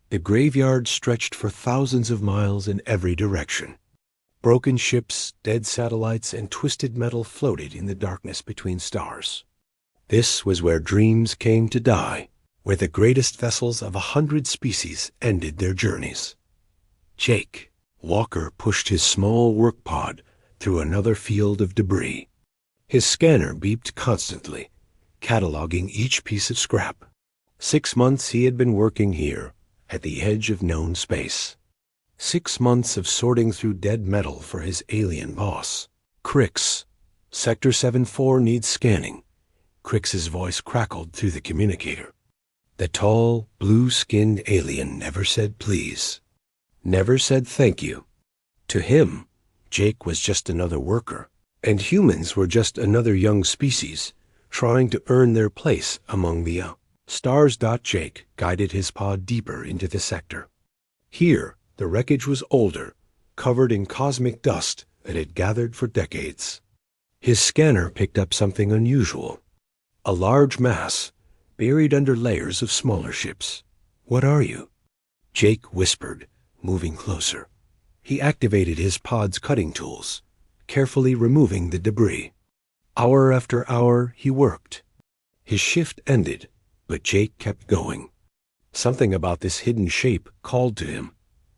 The graveyard stretched for thousands of miles in every direction. Broken ships, dead satellites, and twisted metal floated in the darkness between stars. This was where dreams came to die, where the greatest vessels of 100 species ended their journeys. Jake Walker pushed his small work pod through another field of debris. His scanner beeped constantly, cataloging each piece of scrap. 6 months he had been working here, at the edge of known space. 6 months of sorting through dead metal for his alien boss. Crix, Sector 7-4 needs scanning. Crix's voice crackled through the communicator. The tall, blue-skinned alien never said please. Never said thank you. To him, Jake was just another worker, and humans were just another young species trying to earn their place among the stars. Jake guided his pod deeper into the sector. Here, the wreckage was older, covered in cosmic dust that had gathered for decades. His scanner picked up something unusual. A large mass, buried under layers of smaller ships. What are you? Jake whispered, moving closer. He activated his pod's cutting tools, carefully removing the debris. Hour after hour, he worked. His shift ended, but Jake kept going. Something about this hidden shape called to him.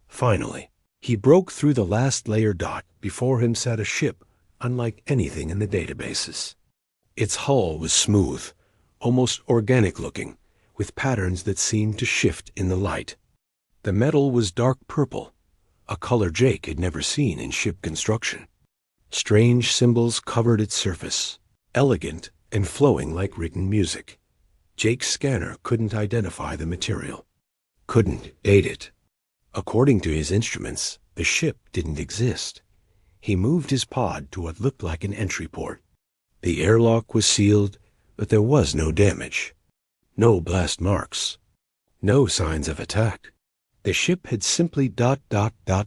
Finally, he broke through the last layer. Before him sat a ship unlike anything in the databases. Its hull was smooth, almost organic-looking, with patterns that seemed to shift in the light. The metal was dark purple, a color Jake had never seen in ship construction. Strange symbols covered its surface, elegant and flowing like written music. Jake's scanner couldn't identify the material, couldn't date it. According to his instruments, the ship didn't exist. He moved his pod to what looked like an entry port. The airlock was sealed, but there was no damage. No blast marks. No signs of attack. The ship had simply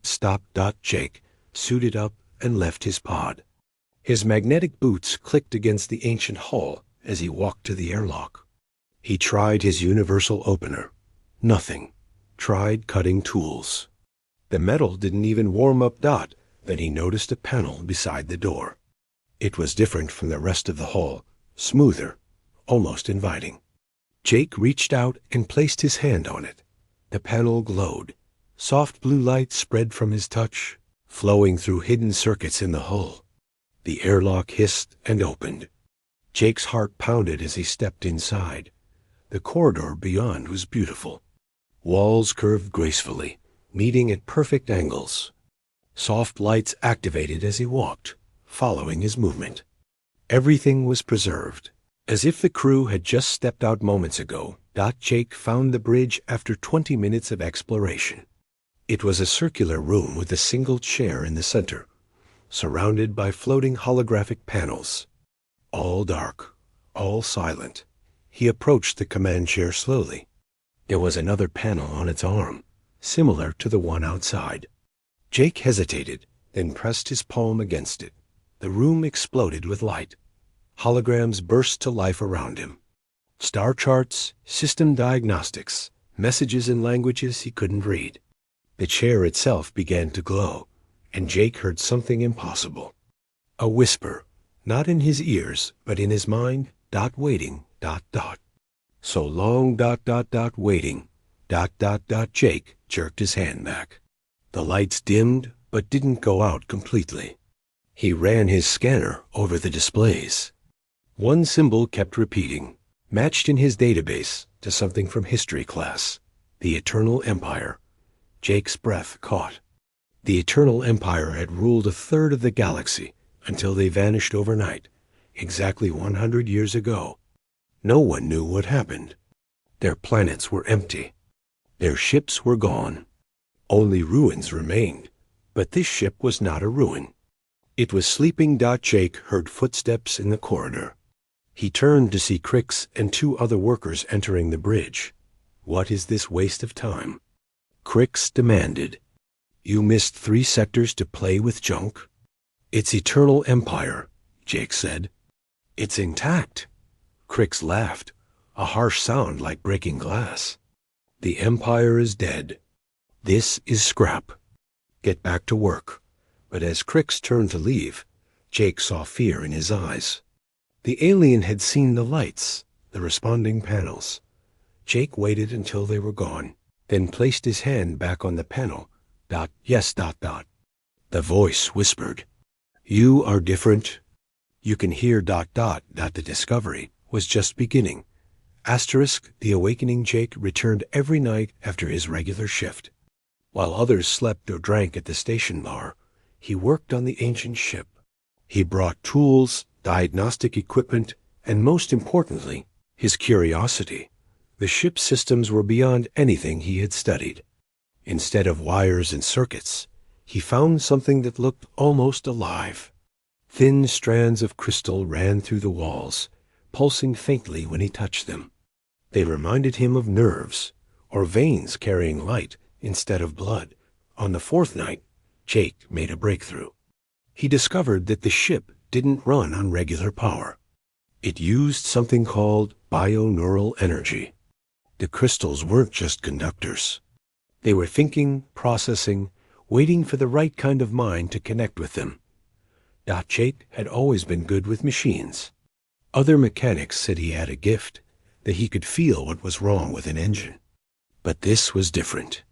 stopped. Jake suited up and left his pod. His magnetic boots clicked against the ancient hull as he walked to the airlock. He tried his universal opener. Nothing. Tried cutting tools. The metal didn't even warm up. Then he noticed a panel beside the door. It was different from the rest of the hull, smoother, almost inviting. Jake reached out and placed his hand on it. The panel glowed. Soft blue light spread from his touch, flowing through hidden circuits in the hull. The airlock hissed and opened. Jake's heart pounded as he stepped inside. The corridor beyond was beautiful. Walls curved gracefully, meeting at perfect angles. Soft lights activated as he walked, following his movement. Everything was preserved, as if the crew had just stepped out moments ago. Jake found the bridge after 20 minutes of exploration. It was a circular room with a single chair in the center, surrounded by floating holographic panels. All dark, all silent. He approached the command chair slowly. There was another panel on its arm, similar to the one outside. Jake hesitated, then pressed his palm against it. The room exploded with light. Holograms burst to life around him. Star charts, system diagnostics, messages in languages he couldn't read. The chair itself began to glow, and Jake heard something impossible. A whisper, not in his ears, but in his mind. Waiting. So long. Waiting. Jake jerked his hand back. The lights dimmed, but didn't go out completely. He ran his scanner over the displays. One symbol kept repeating, matched in his database to something from history class. The Eternal Empire. Jake's breath caught. The Eternal Empire had ruled a third of the galaxy until they vanished overnight, exactly 100 years ago. No one knew what happened. Their planets were empty. Their ships were gone. Only ruins remained. But this ship was not a ruin. It was sleeping. Jake heard footsteps in the corridor. He turned to see Crix and 2 other workers entering the bridge. What is this waste of time? Crix demanded. You missed 3 sectors to play with junk? It's Eternal Empire, Jake said. It's intact. Crix laughed, a harsh sound like breaking glass. The Empire is dead. This is scrap. Get back to work. But as Crix turned to leave, Jake saw fear in his eyes. The alien had seen the lights, the responding panels. Jake waited until they were gone, then placed his hand back on the panel. Yes. The voice whispered, "You are different." You can hear ... that the discovery was just beginning. The awakening Jake returned every night after his regular shift. While others slept or drank at the station bar, he worked on the ancient ship. He brought tools, diagnostic equipment, and most importantly, his curiosity. The ship's systems were beyond anything he had studied. Instead of wires and circuits, he found something that looked almost alive. Thin strands of crystal ran through the walls, pulsing faintly when he touched them. They reminded him of nerves, or veins carrying light instead of blood. On the fourth night, Jake made a breakthrough. He discovered that the ship didn't run on regular power. It used something called bioneural energy. The crystals weren't just conductors. They were thinking, processing, waiting for the right kind of mind to connect with them. Jake had always been good with machines. Other mechanics said he had a gift, that he could feel what was wrong with an engine. But this was different.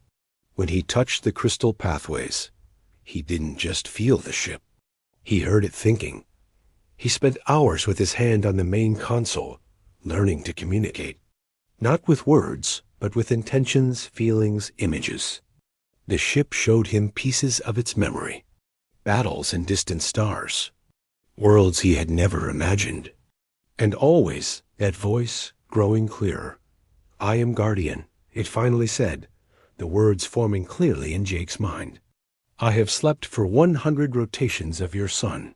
When he touched the crystal pathways, he didn't just feel the ship. He heard it thinking. He spent hours with his hand on the main console, learning to communicate. Not with words, but with intentions, feelings, images. The ship showed him pieces of its memory. Battles in distant stars. Worlds he had never imagined. And always that voice growing clearer. "I am Guardian," it finally said, the words forming clearly in Jake's mind. "I have slept for 100 rotations of your sun.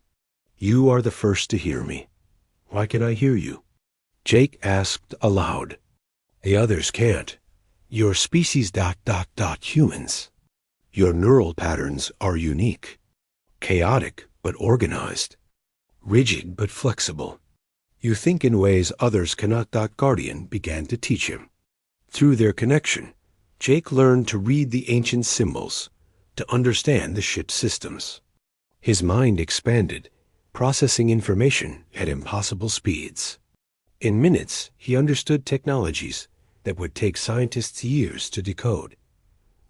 You are the first to hear me. Why can I hear you?" Jake asked aloud. "The others can't. Your species ... humans. Your neural patterns are unique. Chaotic but organized. Rigid but flexible. You think in ways others cannot. Guardian began to teach him. Through their connection, Jake learned to read the ancient symbols, to understand the ship's systems. His mind expanded, processing information at impossible speeds. In minutes, he understood technologies that would take scientists years to decode.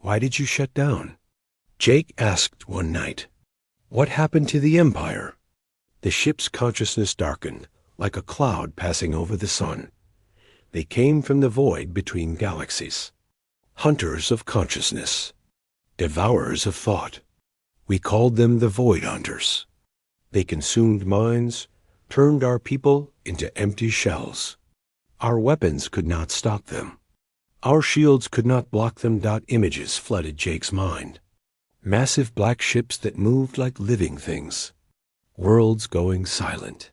"Why did you shut down?" Jake asked one night. "What happened to the Empire?" The ship's consciousness darkened, like a cloud passing over the sun. They came from the void between galaxies. Hunters of consciousness. Devourers of thought. We called them the Void Hunters. They consumed minds, turned our people into empty shells. Our weapons could not stop them. Our shields could not block them. Images flooded Jake's mind. Massive black ships that moved like living things. Worlds going silent.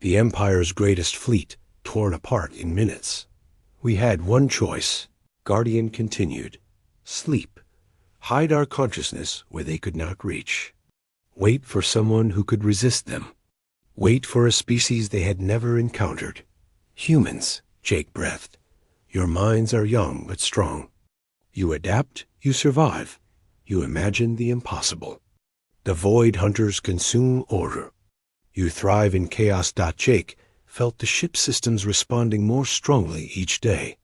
The Empire's greatest fleet torn apart in minutes. We had one choice. Guardian continued. Sleep. Hide our consciousness where they could not reach. Wait for someone who could resist them. Wait for a species they had never encountered. Humans, Jake breathed. Your minds are young but strong. You adapt, you survive. You imagine the impossible. The Void Hunters consume order. You thrive in chaos. Jake felt the ship systems responding more strongly each day.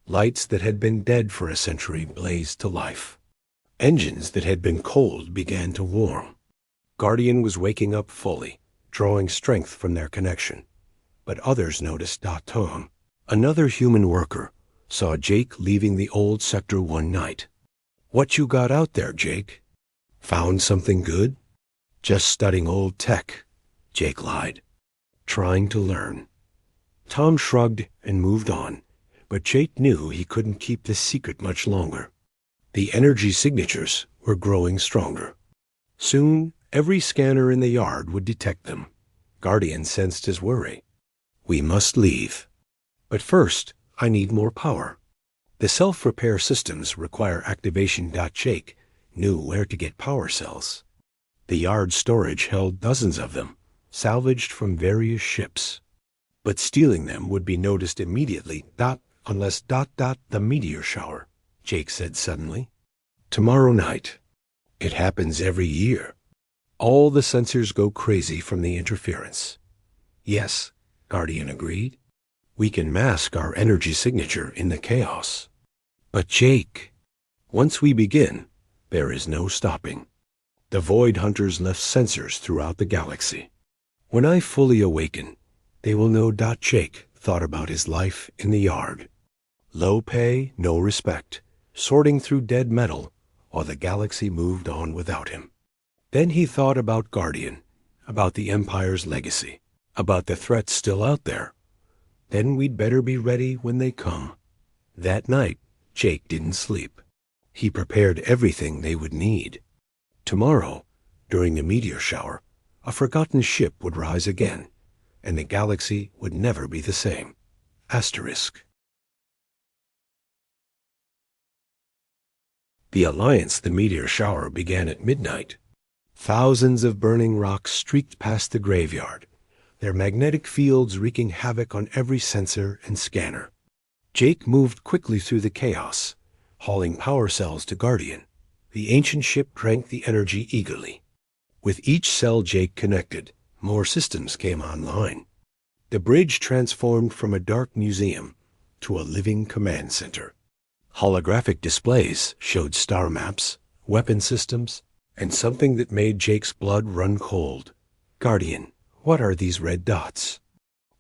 Lights that had been dead for a century blazed to life. Engines that had been cold began to warm. Guardian was waking up fully, drawing strength from their connection. But others noticed. Tom, another human worker, saw Jake leaving the old sector one night. "What you got out there, Jake?" "Found something good?" "Just studying old tech," Jake lied. "Trying to learn." Tom shrugged and moved on, but Jake knew he couldn't keep this secret much longer. The energy signatures were growing stronger. Soon, every scanner in the yard would detect them. Guardian sensed his worry. "We must leave. But first, I need more power." The self-repair systems require activation. Jake knew where to get power cells. The yard storage held dozens of them, salvaged from various ships. But stealing them would be noticed immediately. Unless ... the meteor shower Jake said suddenly. "Tomorrow night. It happens every year. All the sensors go crazy from the interference." "Yes," Guardian agreed. "We can mask our energy signature in the chaos." "But Jake, once we begin, there is no stopping. The Void Hunters left sensors throughout the galaxy. When I fully awaken, they will know Jake thought about his life in the yard. Low pay, no respect, sorting through dead metal while the galaxy moved on without him. Then he thought about Guardian, about the Empire's legacy, about the threats still out there. Then we'd better be ready when they come." That night, Jake didn't sleep. He prepared everything they would need. Tomorrow, during the meteor shower, a forgotten ship would rise again, and the galaxy would never be the same. Asterisk. The Alliance the meteor shower began at midnight. Thousands of burning rocks streaked past the graveyard, their magnetic fields wreaking havoc on every sensor and scanner. Jake moved quickly through the chaos, hauling power cells to Guardian. The ancient ship drank the energy eagerly. With each cell Jake connected, more systems came online. The bridge transformed from a dark museum to a living command center. Holographic displays showed star maps, weapon systems, and something that made Jake's blood run cold. "Guardian, what are these red dots?"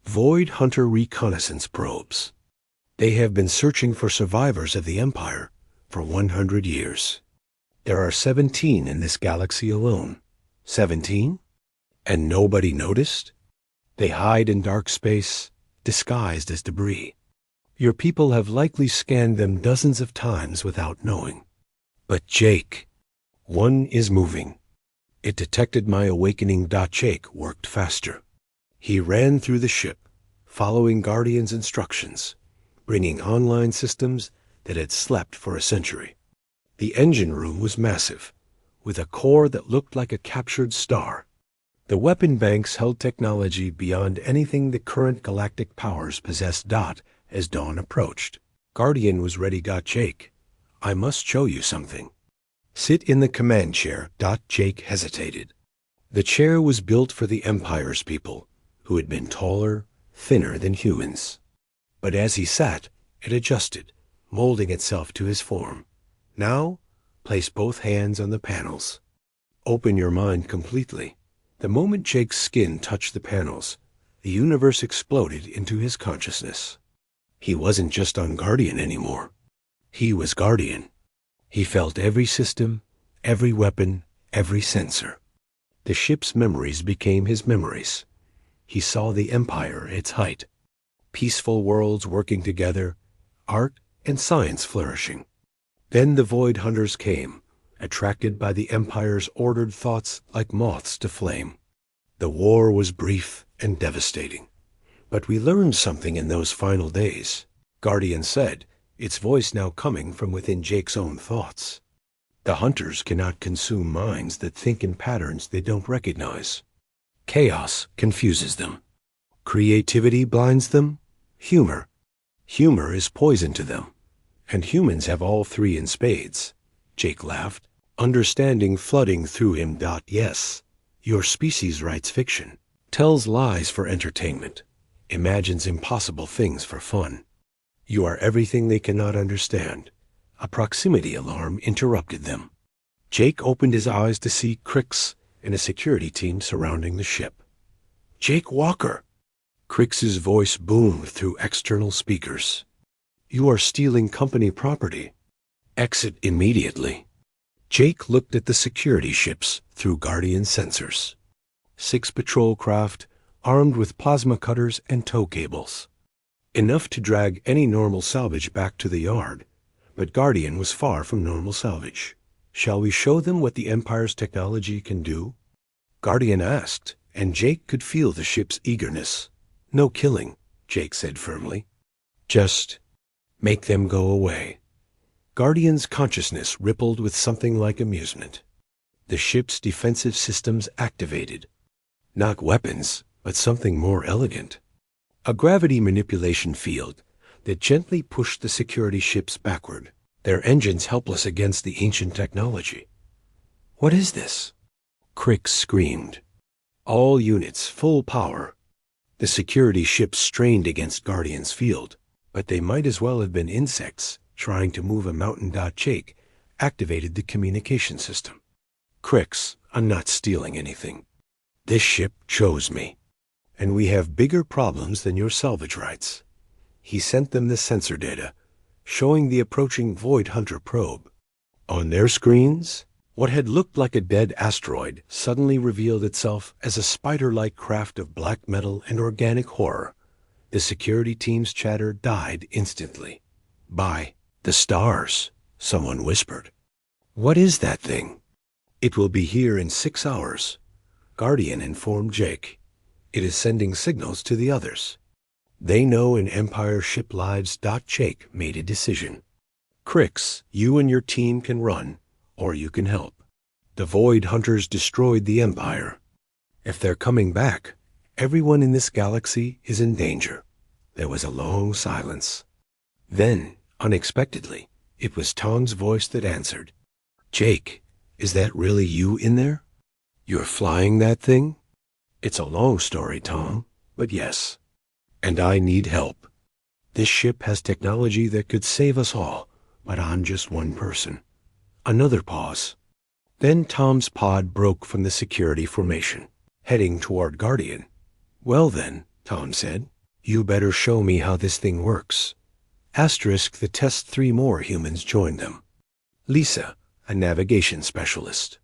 "Void Hunter reconnaissance probes. They have been searching for survivors of the Empire for 100 years. There are 17 in this galaxy alone." "17? And nobody noticed?" "They hide in dark space, disguised as debris. Your people have likely scanned them dozens of times without knowing." "But Jake, one is moving." It detected my awakening. Jake worked faster. He ran through the ship, following Guardian's instructions, bringing online systems that had slept for a century. The engine room was massive, with a core that looked like a captured star. The weapon banks held technology beyond anything the current galactic powers possessed. As dawn approached, Guardian was ready. "Jake, I must show you something. Sit in the command chair." Jake hesitated. The chair was built for the Empire's people, who had been taller, thinner than humans. But as he sat, it adjusted, molding itself to his form. "Now, place both hands on the panels. Open your mind completely." The moment Jake's skin touched the panels, the universe exploded into his consciousness. He wasn't just on Guardian anymore. He was Guardian. He felt every system, every weapon, every sensor. The ship's memories became his memories. He saw the Empire at its height. Peaceful worlds working together, art and science flourishing. Then the Void Hunters came, attracted by the Empire's ordered thoughts like moths to flame. The war was brief and devastating. But we learned something in those final days. Guardian said, its voice now coming from within Jake's own thoughts. The Hunters cannot consume minds that think in patterns they don't recognize. Chaos confuses them. Creativity blinds them. Humor is poison to them. And humans have all three in spades. Jake laughed, understanding flooding through him. Yes, your species writes fiction, tells lies for entertainment, imagines impossible things for fun. You are everything they cannot understand. A proximity alarm interrupted them. Jake opened his eyes to see Crix and a security team surrounding the ship. "Jake Walker!" Crix's voice boomed through external speakers. "You are stealing company property. Exit immediately." Jake looked at the security ships through Guardian sensors. 6 patrol craft armed with plasma cutters and tow cables. Enough to drag any normal salvage back to the yard, but Guardian was far from normal salvage. "Shall we show them what the Empire's technology can do?" Guardian asked, and Jake could feel the ship's eagerness. "No killing," Jake said firmly. "Just make them go away." Guardian's consciousness rippled with something like amusement. The ship's defensive systems activated. Not weapons, but something more elegant. A gravity manipulation field that gently pushed the security ships backward. their engines helpless against the ancient technology. "What is this?" Crick screamed. All units, full power. The security ships strained against Guardian's field, but they might as well have been insects trying to move a mountain. Jake activated the communication system. "Cricks, I'm not stealing anything. This ship chose me, and we have bigger problems than your salvage rights." He sent them the sensor data, showing the approaching Void Hunter probe. On their screens, what had looked like a dead asteroid suddenly revealed itself as a spider-like craft of black metal and organic horror. The security team's chatter died instantly. "By the stars," someone whispered. "What is that thing?" "It will be here in 6 hours," Guardian informed Jake. "It is sending signals to the others. They know in Empire ship lives." Jake made a decision. "Cricks, you and your team can run, or you can help. The Void Hunters destroyed the Empire. If they're coming back, everyone in this galaxy is in danger." There was a long silence. Then, unexpectedly, it was Tom's voice that answered. "Jake, is that really you in there? You're flying that thing?" "It's a long story, Tom, but yes. And I need help. This ship has technology that could save us all, but I'm just one person." Another pause. Then Tom's pod broke from the security formation, heading toward Guardian. "Well then," Tom said, "you better show me how this thing works." The test 3 more humans joined them. Lisa, a navigation specialist.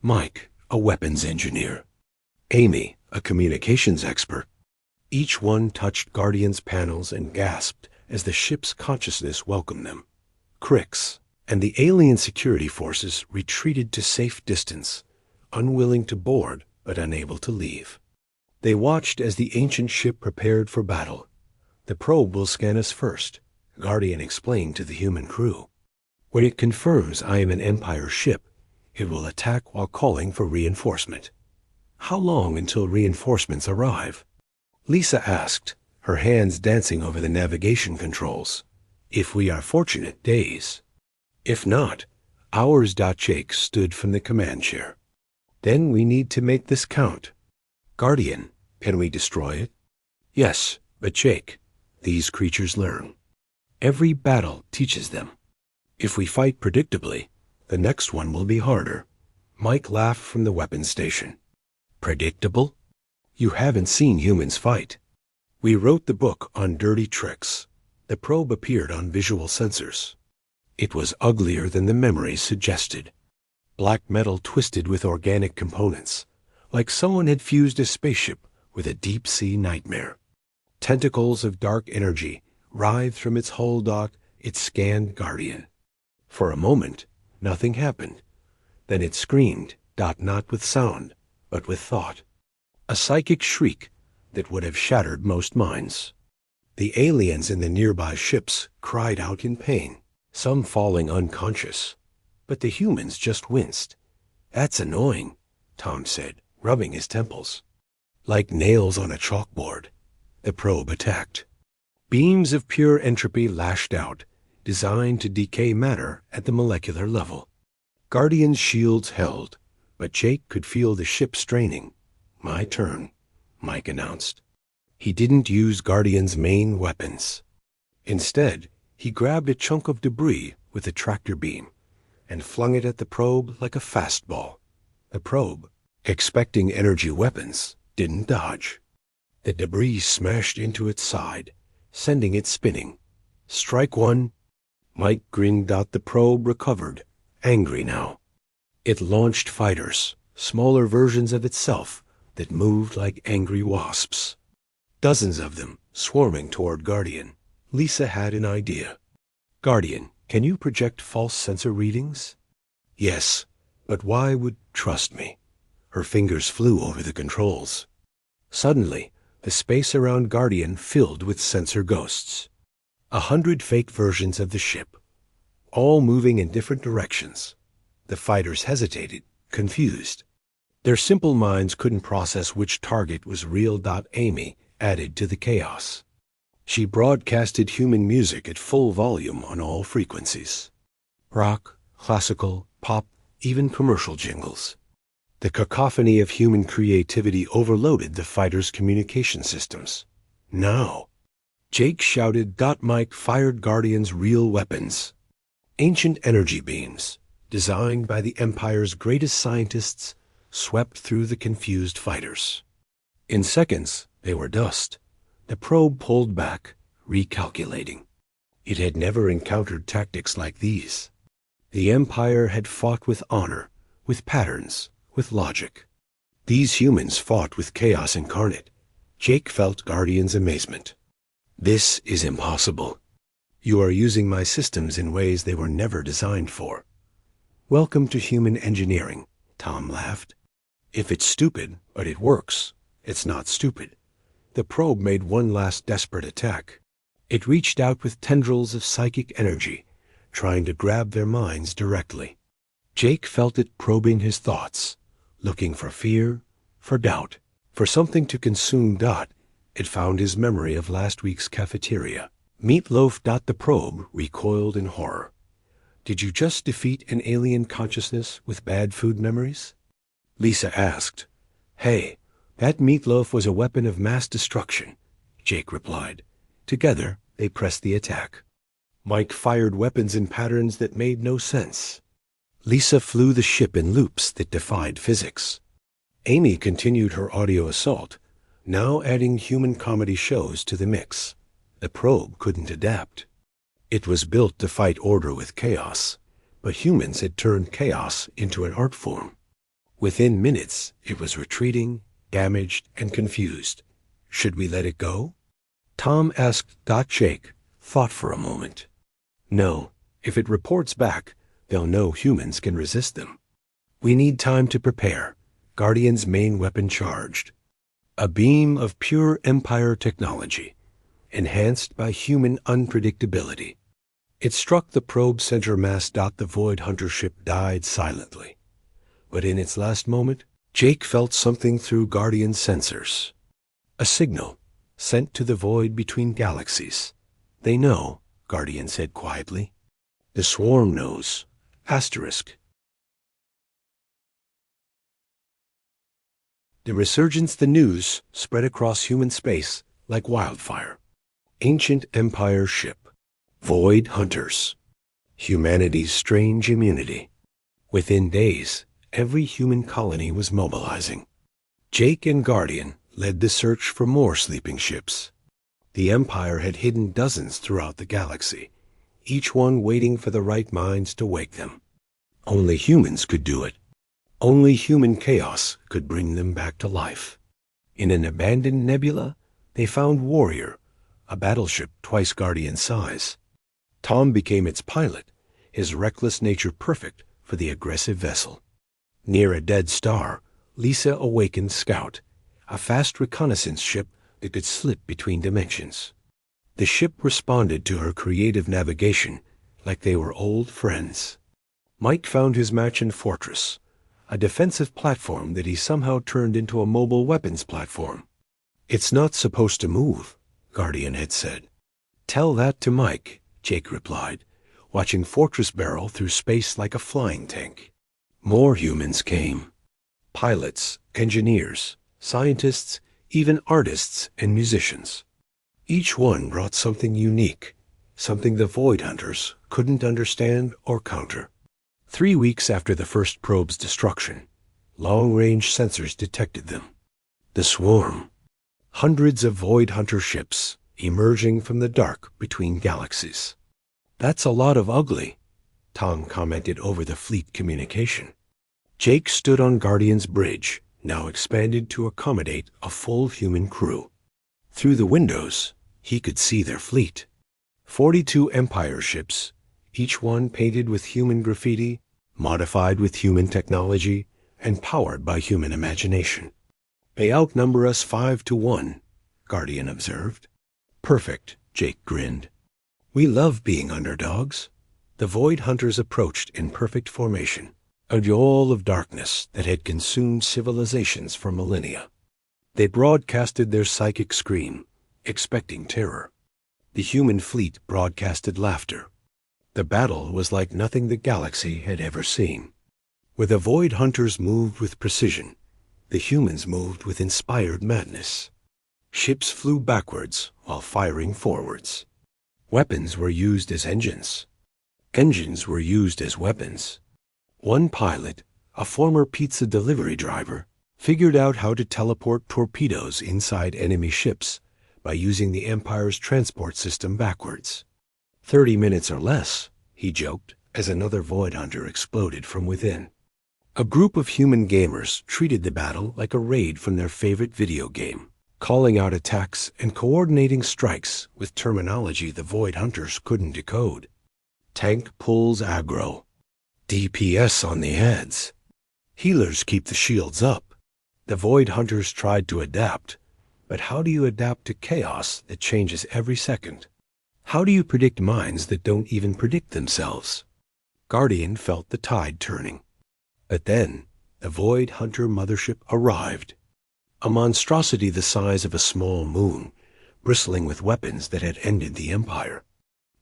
Mike, a weapons engineer. Amy, a communications expert. Each one touched Guardian's panels and gasped as the ship's consciousness welcomed them. Cricks and the alien security forces retreated to safe distance, unwilling to board but unable to leave. They watched as the ancient ship prepared for battle. "The probe will scan us first," Guardian explained to the human crew. "When it confirms I am an Empire ship, it will attack while calling for reinforcement." "How long until reinforcements arrive?" Lisa asked, her hands dancing over the navigation controls. "If we are fortunate, days. If not, hours." Jake stood from the command chair. "Then we need to make this count. Guardian, can we destroy it?" "Yes, but Jake, these creatures learn. Every battle teaches them. If we fight predictably, the next one will be harder." Mike laughed from the weapons station. "Predictable? You haven't seen humans fight. We wrote the book on dirty tricks." The probe appeared on visual sensors. It was uglier than the memories suggested. Black metal twisted with organic components, like someone had fused a spaceship with a deep-sea nightmare. Tentacles of dark energy writhed from its hull. It scanned Guardian. For a moment, nothing happened. Then it screamed, not with sound, but with thought. A psychic shriek that would have shattered most minds. The aliens in the nearby ships cried out in pain, some falling unconscious. But the humans just winced. "That's annoying," Tom said, rubbing his temples. Like nails on a chalkboard, the probe attacked. Beams of pure entropy lashed out, designed to decay matter at the molecular level. Guardian's shields held, but Jake could feel the ship straining. "My turn," Mike announced. He didn't use Guardian's main weapons. Instead, he grabbed a chunk of debris with a tractor beam and flung it at the probe like a fastball. The probe, expecting energy weapons, didn't dodge. The debris smashed into its side, sending it spinning. "Strike one." Mike grinned out. The probe recovered, angry now. It launched fighters, smaller versions of itself that moved like angry wasps. Dozens of them swarming toward Guardian. Lisa had an idea. "Guardian, can you project false sensor readings?" "Yes, but why would trust me?" Her fingers flew over the controls. Suddenly, the space around Guardian filled with sensor ghosts. 100 fake versions of the ship, all moving in different directions. The fighters hesitated, confused. Their simple minds couldn't process which target was real. Amy added to the chaos. She broadcasted human music at full volume on all frequencies. Rock, classical, pop, even commercial jingles. The cacophony of human creativity overloaded the fighters' communication systems. Now, Jake shouted. Mike fired Guardian's real weapons. Ancient energy beams, designed by the Empire's greatest scientists, swept through the confused fighters. In seconds, they were dust. The probe pulled back, recalculating. It had never encountered tactics like these. The Empire had fought with honor, with patterns, with logic. These humans fought with chaos incarnate. Jake felt Guardian's amazement. This is impossible. You are using my systems in ways they were never designed for. Welcome to human engineering, Tom laughed. If it's stupid, but it works, it's not stupid. The probe made one last desperate attack. It reached out with tendrils of psychic energy, trying to grab their minds directly. Jake felt it probing his thoughts, looking for fear, for doubt, for something to consume. It found his memory of last week's cafeteria. Meatloaf. The probe recoiled in horror. Did you just defeat an alien consciousness with bad food memories? Lisa asked. Hey, that meatloaf was a weapon of mass destruction, Jake replied. Together, they pressed the attack. Mike fired weapons in patterns that made no sense. Lisa flew the ship in loops that defied physics. Amy continued her audio assault, now adding human comedy shows to the mix. The probe couldn't adapt. It was built to fight order with chaos, but humans had turned chaos into an art form. Within minutes, it was retreating, damaged, and confused. Should we let it go? Tom asked. Jake thought for a moment. No, if it reports back, they'll know humans can resist them. We need time to prepare. Guardian's main weapon charged. A beam of pure Empire technology, enhanced by human unpredictability. It struck the probe center mass. The Void Hunter ship died silently. But in its last moment, Jake felt something through Guardian's sensors. A signal, sent to the void between galaxies. They know, Guardian said quietly. The swarm knows. Asterisk. The resurgence. The news spread across human space like wildfire. Ancient Empire ship. Void Hunters. Humanity's strange immunity. Within days, every human colony was mobilizing. Jake and Guardian led the search for more sleeping ships. The Empire had hidden dozens throughout the galaxy, each one waiting for the right minds to wake them. Only humans could do it. Only human chaos could bring them back to life. In an abandoned nebula, they found Warrior, a battleship twice Guardian's size. Tom became its pilot, his reckless nature perfect for the aggressive vessel. Near a dead star, Lisa awakened Scout, a fast reconnaissance ship that could slip between dimensions. The ship responded to her creative navigation like they were old friends. Mike found his match in Fortress, a defensive platform that he somehow turned into a mobile weapons platform. It's not supposed to move, Guardian had said. Tell that to Mike, Jake replied, watching Fortress barrel through space like a flying tank. More humans came. Pilots, engineers, scientists, even artists and musicians. Each one brought something unique, something the Void Hunters couldn't understand or counter. 3 weeks after the first probe's destruction, long-range sensors detected them. The swarm. Hundreds of Void Hunter ships emerging from the dark between galaxies. That's a lot of ugly, Tom commented over the fleet communication. Jake stood on Guardian's bridge, now expanded to accommodate a full human crew. Through the windows, he could see their fleet. 42 Empire ships, each one painted with human graffiti, modified with human technology, and powered by human imagination. They outnumber us 5-1, Guardian observed. Perfect, Jake grinned. We love being underdogs. The Void Hunters approached in perfect formation, a yawl of darkness that had consumed civilizations for millennia. They broadcasted their psychic scream, expecting terror. The human fleet broadcasted laughter. The battle was like nothing the galaxy had ever seen. Where the Void Hunters moved with precision, the humans moved with inspired madness. Ships flew backwards while firing forwards. Weapons were used as engines. Engines were used as weapons. One pilot, a former pizza delivery driver, figured out how to teleport torpedoes inside enemy ships by using the Empire's transport system backwards. 30 minutes or less, he joked, as another Void Hunter exploded from within. A group of human gamers treated the battle like a raid from their favorite video game, calling out attacks and coordinating strikes with terminology the Void Hunters couldn't decode. Tank pulls aggro. DPS on the heads. Healers keep the shields up. The Void Hunters tried to adapt, but how do you adapt to chaos that changes every second? How do you predict minds that don't even predict themselves? Guardian felt the tide turning. But then, the Void Hunter mothership arrived. A monstrosity the size of a small moon, bristling with weapons that had ended the Empire.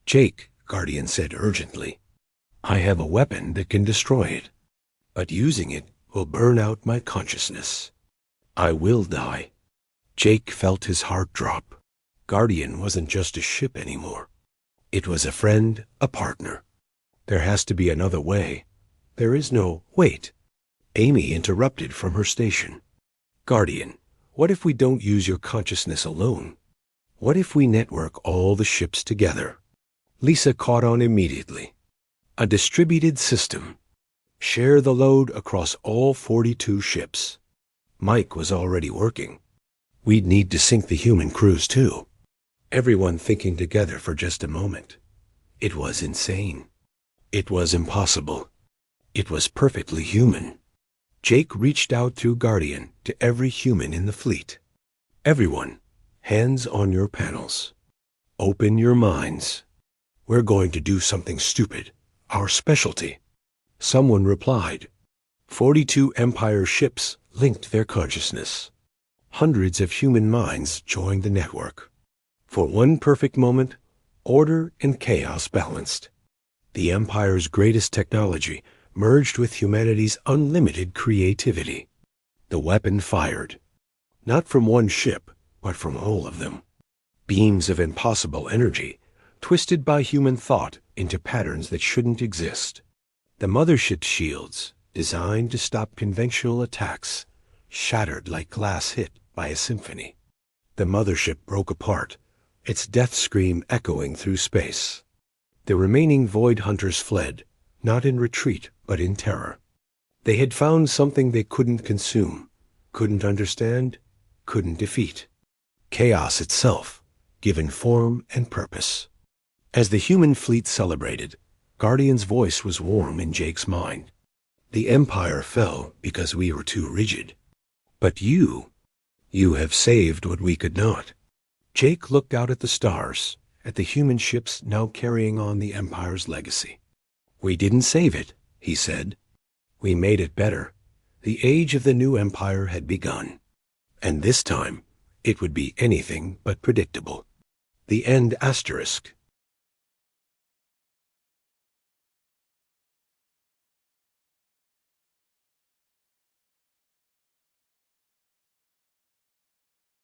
"Jake," Guardian said urgently, "I have a weapon that can destroy it, but using it will burn out my consciousness. I will die." Jake felt his heart drop. Guardian wasn't just a ship anymore. It was a friend, a partner. There has to be another way. There is no wait. Amy interrupted from her station. "Guardian, what if we don't use your consciousness alone? What if we network all the ships together?" Lisa caught on immediately. A distributed system. Share the load across all 42 ships. Mike was already working. We'd need to sync the human crews too. Everyone thinking together for just a moment. It was insane. It was impossible. It was perfectly human. Jake reached out through Guardian to every human in the fleet. "Everyone, hands on your panels. Open your minds. We're going to do something stupid, our specialty." Someone replied. 42 Empire ships linked their consciousness. Hundreds of human minds joined the network. For one perfect moment, order and chaos balanced. The Empire's greatest technology merged with humanity's unlimited creativity. The weapon fired, not from one ship, but from all of them. Beams of impossible energy, twisted by human thought into patterns that shouldn't exist. The mothership's shields, designed to stop conventional attacks, shattered like glass hit by a symphony. The mothership broke apart, its death scream echoing through space. The remaining Void Hunters fled, not in retreat, but in terror. They had found something they couldn't consume, couldn't understand, couldn't defeat. Chaos itself, given form and purpose. As the human fleet celebrated, Guardian's voice was warm in Jake's mind. "The Empire fell because we were too rigid. But you have saved what we could not." Jake looked out at the stars, at the human ships now carrying on the Empire's legacy. "We didn't save it," he said. "We made it better. The age of the new Empire had begun. And this time, it would be anything but predictable. The end asterisk